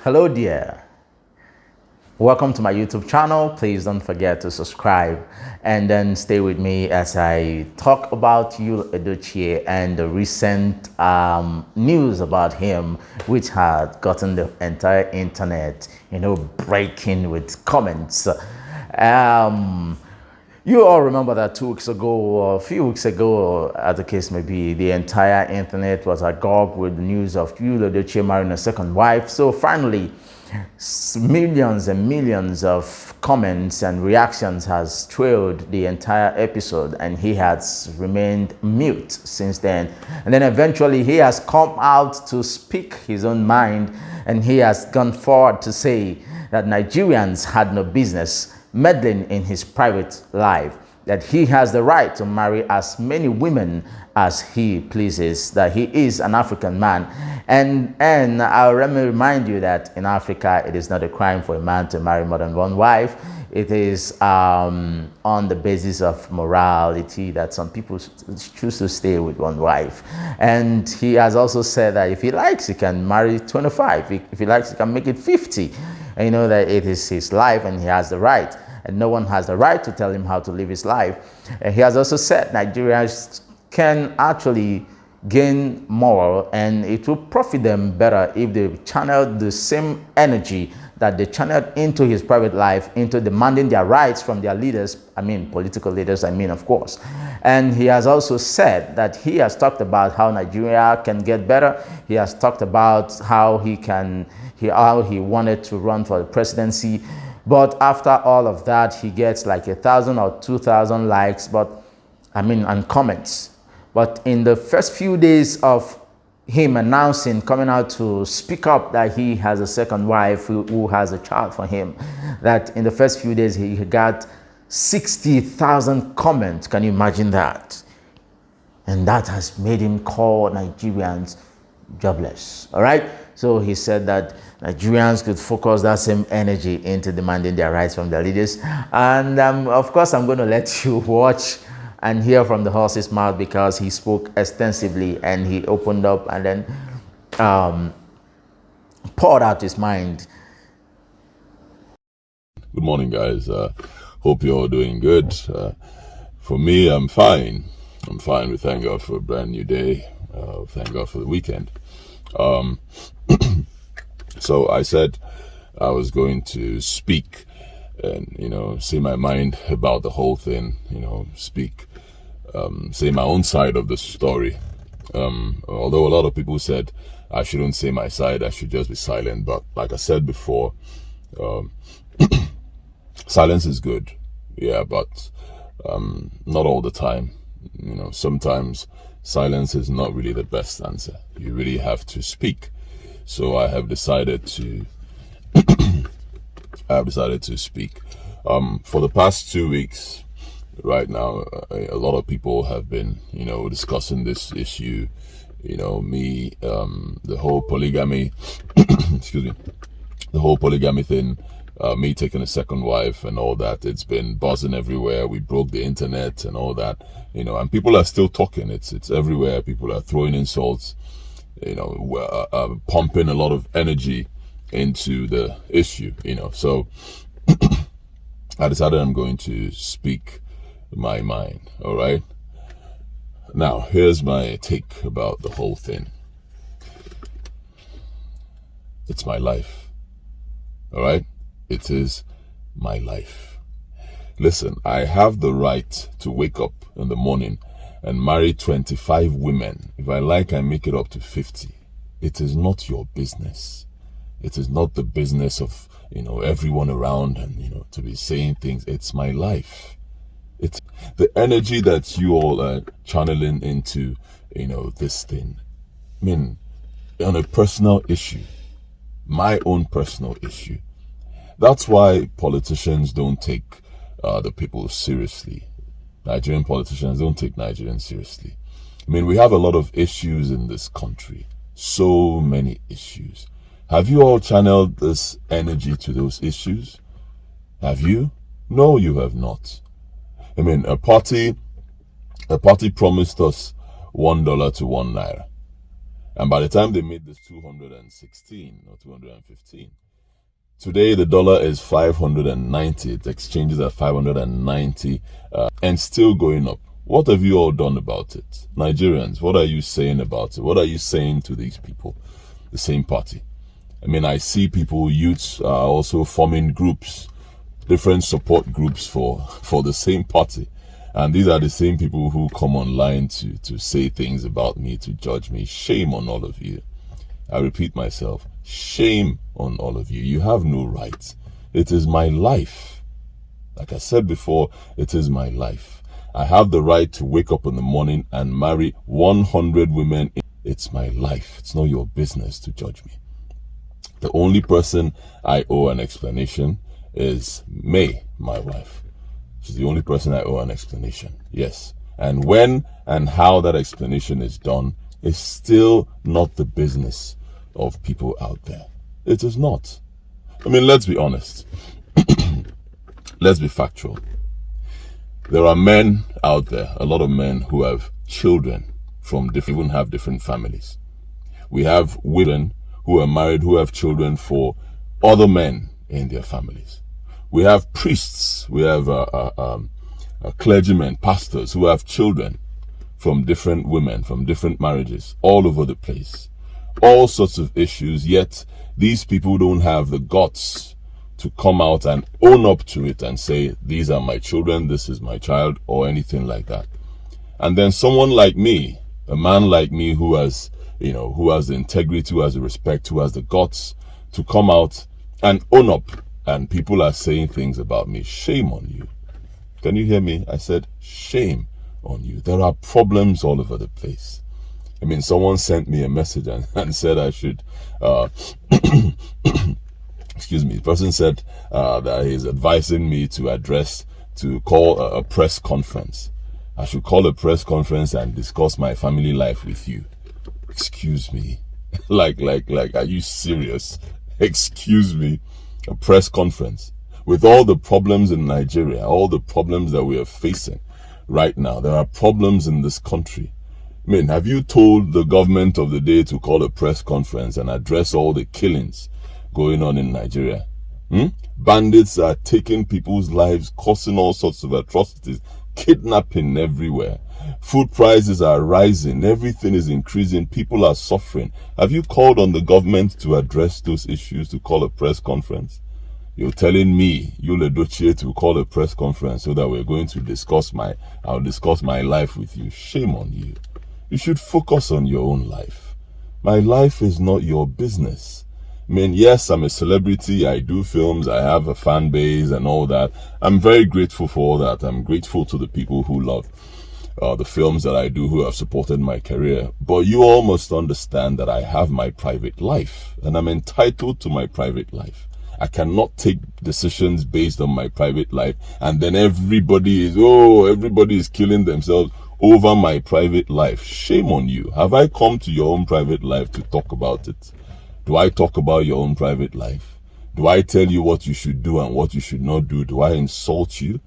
Hello dear, welcome to my YouTube channel. Please don't forget to subscribe and then stay with me as I talk about YUL EDOCHIE and the recent news about him, which had gotten the entire internet, breaking with comments. You all remember that 2 weeks ago, or a few weeks ago, as the case may be, the entire internet was agog with the news of YUL EDOCHIE marrying a second wife. So finally, millions and millions of comments and reactions has trailed the entire episode, and he has remained mute since then. And then eventually he has come out to speak his own mind, and he has gone forward to say that Nigerians had no business meddling in his private life, that he has the right to marry as many women as he pleases, that he is an African man. And I'll remind you that in Africa, it is not a crime for a man to marry more than one wife. It is on the basis of morality that some people choose to stay with one wife. And he has also said that if he likes, he can marry 25. If he likes, he can make it 50. And you know that it is his life and he has the right. And no one has the right to tell him how to live his life. And he has also said Nigerians can actually gain more, and it will profit them better if they channel the same energy that they channeled into his private life, into demanding their rights from their leaders, political leaders, of course. And he has also said that he has talked about how Nigeria can get better. He has talked about how how he wanted to run for the presidency. But after all of that, he gets like 1,000 or 2,000 likes, and comments. But in the first few days of him coming out to speak up that he has a second wife who has a child for him, that in the first few days he got 60,000 comments. Can you imagine that? And that has made him call Nigerians jobless. All right. So he said that Nigerians could focus that same energy into demanding their rights from their leaders. And of course, I'm going to let you watch and hear from the horse's mouth, because he spoke extensively and he opened up and then poured out his mind. Good morning, guys. Hope you're all doing good. For me, I'm fine. I'm fine. We thank God for a brand new day. Thank God for the weekend. So I said I was going to speak and, say my mind about the whole thing, speak, say my own side of the story. Although a lot of people said I shouldn't say my side, I should just be silent. But like I said before, silence is good. Yeah, but not all the time. Sometimes silence is not really the best answer. You really have to speak. So I have decided to speak. For the past 2 weeks, right now, a lot of people have been, discussing this issue. The whole polygamy, excuse me, the whole polygamy thing, me taking a second wife and all that. It's been buzzing everywhere. We broke the internet and all that, and people are still talking. It's everywhere. People are throwing insults, pumping a lot of energy into the issue, so I decided I'm going to speak my mind. All right. Now, here's my take about the whole thing. It's my life. All right. It is my life. Listen, I have the right to wake up in the morning and marry 25 women. If I like, I make it up to 50. It is not your business. It is not the business of, everyone around and, to be saying things. It's my life. It's the energy that you all are channeling into, this thing. On a personal issue, my own personal issue. That's why politicians don't take the people seriously. Nigerian politicians don't take Nigerians seriously. We have a lot of issues in this country. So many issues. Have you all channeled this energy to those issues? Have you? No, you have not. A party promised us $1 to 1 naira. And by the time they made this 216 or 215, today the dollar is 590. It exchanges at 590 and still going up. What have you all done about it? Nigerians, what are you saying about it? What are you saying to these people? The same party. I mean, I see people, youths, are also forming groups, different support groups for the same party. And these are the same people who come online to say things about me, to judge me. Shame on all of you. I repeat myself, shame on all of you. You have no right. It is my life. Like I said before, it is my life. I have the right to wake up in the morning and marry 100 women. It's my life. It's not your business to judge me. The only person I owe an explanation is May, my wife. She's the only person I owe an explanation. Yes. And when and how that explanation is done is still not the business of people out there. It is not. I mean, let's be honest. Let's be factual. There are men out there, a lot of men who have children from different, even have different families. We have women who are married, who have children for other men in their families. We have priests, we have clergymen, pastors who have children from different women, from different marriages, all over the place. All sorts of issues, yet these people don't have the guts to come out and own up to it and say, these are my children, this is my child, or anything like that. And then someone like me, a man like me who has, who has the integrity, who has the respect, who has the guts to come out and own up, and people are saying things about me. Shame on you. Can you hear me? I said, shame on you. There are problems all over the place. I mean, someone sent me a message and said I should, excuse me, the person said that he's advising me to call a press conference. I should call a press conference and discuss my family life with you. Excuse me. like, are you serious? Excuse me. A press conference. With all the problems in Nigeria, all the problems that we are facing right now, there are problems in this country. I mean, have you told the government of the day to call a press conference and address all the killings going on in Nigeria? Bandits are taking people's lives, causing all sorts of atrocities, kidnapping everywhere. Food prices are rising. Everything is increasing. People are suffering. Have you called on the government to address those issues, to call a press conference? You're telling me, YUL EDOCHIE, to call a press conference so that we're going to I'll discuss my life with you. Shame on you. You should focus on your own life. My life is not your business. I mean, yes, I'm a celebrity. I do films. I have a fan base and all that. I'm very grateful for all that. I'm grateful to the people who love the films that I do, who have supported my career. But you all must understand that I have my private life, and I'm entitled to my private life. I cannot take decisions based on my private life, and then everybody is killing themselves over my private life. Shame on you. Have I come to your own private life to talk about it? Do I talk about your own private life? Do I tell you what you should do and what you should not do? Do I insult you?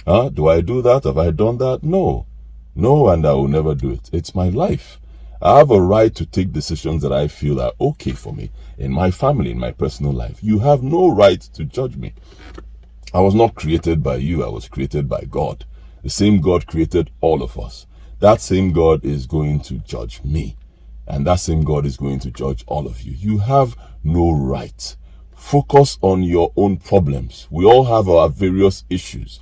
Do I do that? Have I done that? No. No, and I will never do it. It's my life. I have a right to take decisions that I feel are okay for me in my family, in my personal life. You have no right to judge me. I was not created by you. I was created by God. The same God created all of us. That same God is going to judge me. And that same God is going to judge all of you. You have no right. Focus on your own problems. We all have our various issues.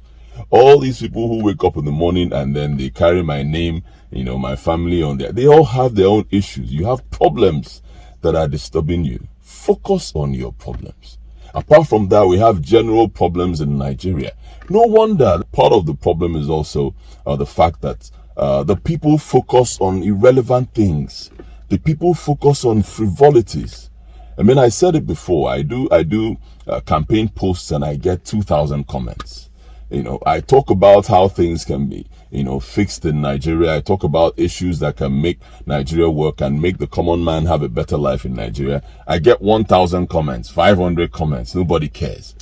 All these people who wake up in the morning and then they carry my name, my family on there, they all have their own issues. You have problems that are disturbing you. Focus on your problems. Apart from that, we have general problems in Nigeria. No wonder part of the problem is also the fact that the people focus on irrelevant things. The people focus on frivolities. I mean, I said it before. I do campaign posts and I get 2,000 comments. I talk about how things can be, fixed in Nigeria. I talk about issues that can make Nigeria work and make the common man have a better life in Nigeria. I get 1,000 comments, 500 comments. Nobody cares.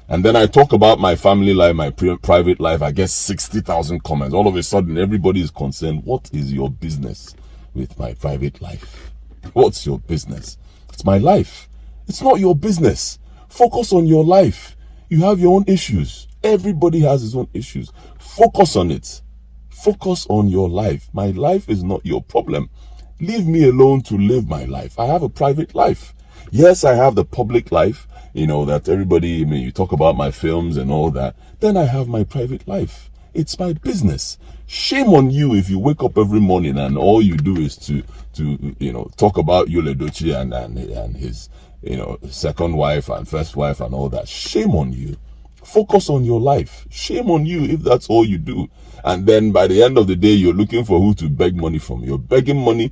And then I talk about my family life, my private life. I get 60,000 comments. All of a sudden, everybody is concerned. What is your business with my private life? What's your business? It's my life. It's not your business. Focus on your life. You have your own issues. Everybody has his own issues. Focus on it. Focus on your life. My life is not your problem. Leave me alone to live my life. I have a private life. Yes, I have the public life, that everybody, you talk about my films and all that. Then I have my private life. It's my business. Shame on you if you wake up every morning and all you do is to talk about YUL EDOCHIE and his, second wife and first wife and all that. Shame on you. Focus on your life. Shame on you if that's all you do. And then by the end of the day, you're looking for who to beg money from. You're begging money,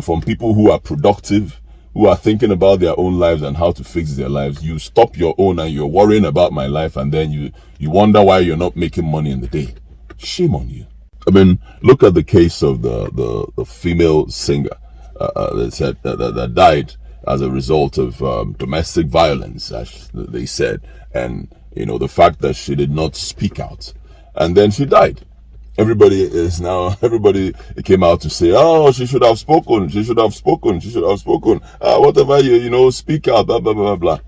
from people who are productive, who are thinking about their own lives and how to fix their lives. You stop your own and you're worrying about my life, and then you wonder why you're not making money in the day. Shame on you. I mean, look at the case of the female singer that died as a result of domestic violence, as they said, and the fact that she did not speak out, and then she died. Everybody came out to say, oh, she should have spoken, whatever, speak out, blah, blah, blah, blah.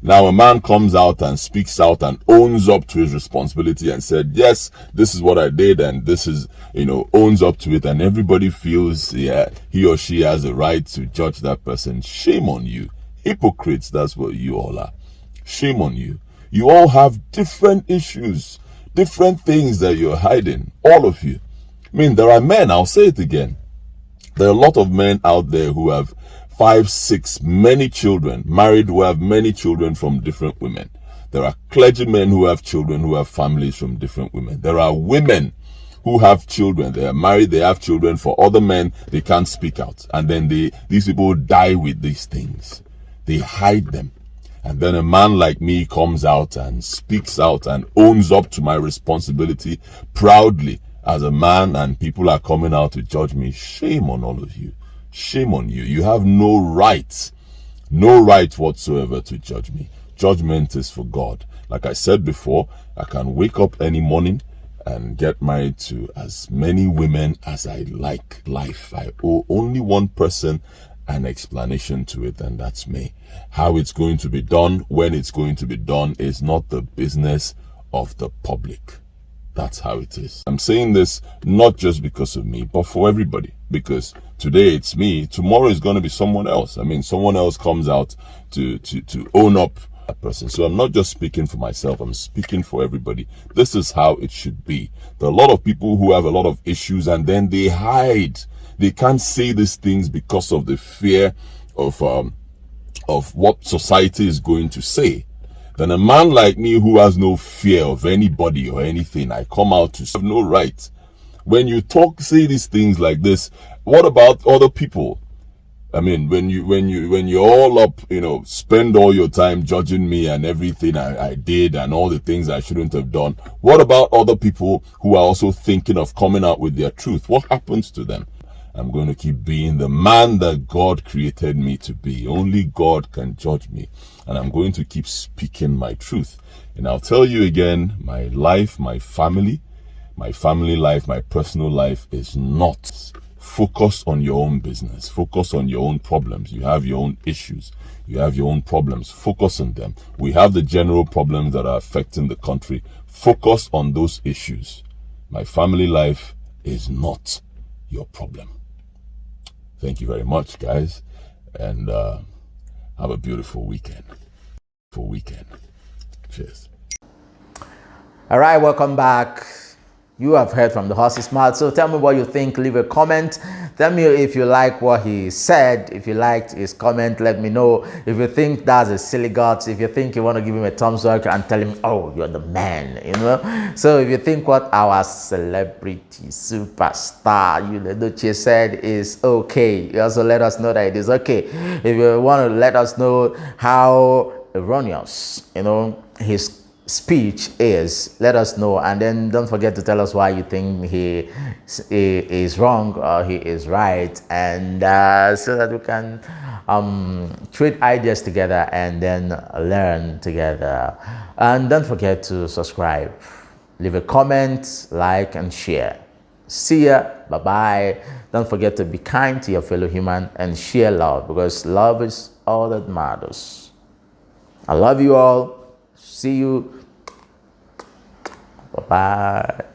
Now a man comes out and speaks out and owns up to his responsibility and said, yes, this is what I did, and this is, owns up to it, and everybody feels, yeah, he or she has a right to judge that person. Shame on you. Hypocrites, that's what you all are. Shame on you. You all have different issues, different things that you're hiding, all of you. I mean, there are men, I'll say it again. There are a lot of men out there who have 5, 6, many children, married, who have many children from different women. There are clergymen who have children, who have families from different women. There are women who have children. They are married, they have children for other men, they can't speak out. And then these people die with these things. They hide them. And then a man like me comes out and speaks out and owns up to my responsibility proudly as a man, and people are coming out to judge me. Shame on all of you. Shame on you. You have no right whatsoever to judge me. Judgment is for God. Like I said before, I can wake up any morning and get married to as many women as I like. Life, I owe only one person an explanation to it, and that's me. How it's going to be done, when it's going to be done, is not the business of the public. That's how it is. I'm saying this not just because of me, but for everybody. Because today it's me, tomorrow is going to be someone else. I mean, someone else comes out to own up that person. So I'm not just speaking for myself, I'm speaking for everybody. This is how it should be. There are a lot of people who have a lot of issues and then they hide. They can't say these things because of the fear of what society is going to say. Then a man like me who has no fear of anybody or anything, I come out to have no right. When you say these things like this, what about other people? I mean, when you're all up, spend all your time judging me and everything I did and all the things I shouldn't have done. What about other people who are also thinking of coming out with their truth? What happens to them? I'm going to keep being the man that God created me to be. Only God can judge me. And I'm going to keep speaking my truth. And I'll tell you again, my life, my family life, my personal life is not. Focus on your own business. Focus on your own problems. You have your own issues. You have your own problems. Focus on them. We have the general problems that are affecting the country. Focus on those issues. My family life is not your problem. Thank you very much, guys, and have a beautiful weekend. Cheers. All right, welcome back. You have heard from the horse's mouth, so tell me what you think. Leave a comment. Tell me if you like what he said. If you liked his comment, let me know. If you think that's a silly guts, if you think you want to give him a thumbs up and tell him, oh, you're the man, So if you think what our celebrity superstar YUL EDOCHIE said is okay, you also let us know that it is okay. If you want to let us know how erroneous, his speech is, let us know, and then don't forget to tell us why you think he is wrong or he is right, and so that we can trade ideas together and then learn together. And don't forget to subscribe, leave a comment, like and share. See ya. Bye bye. Don't forget to be kind to your fellow human and share love, because love is all that matters. I love you all. See you. Bye-bye.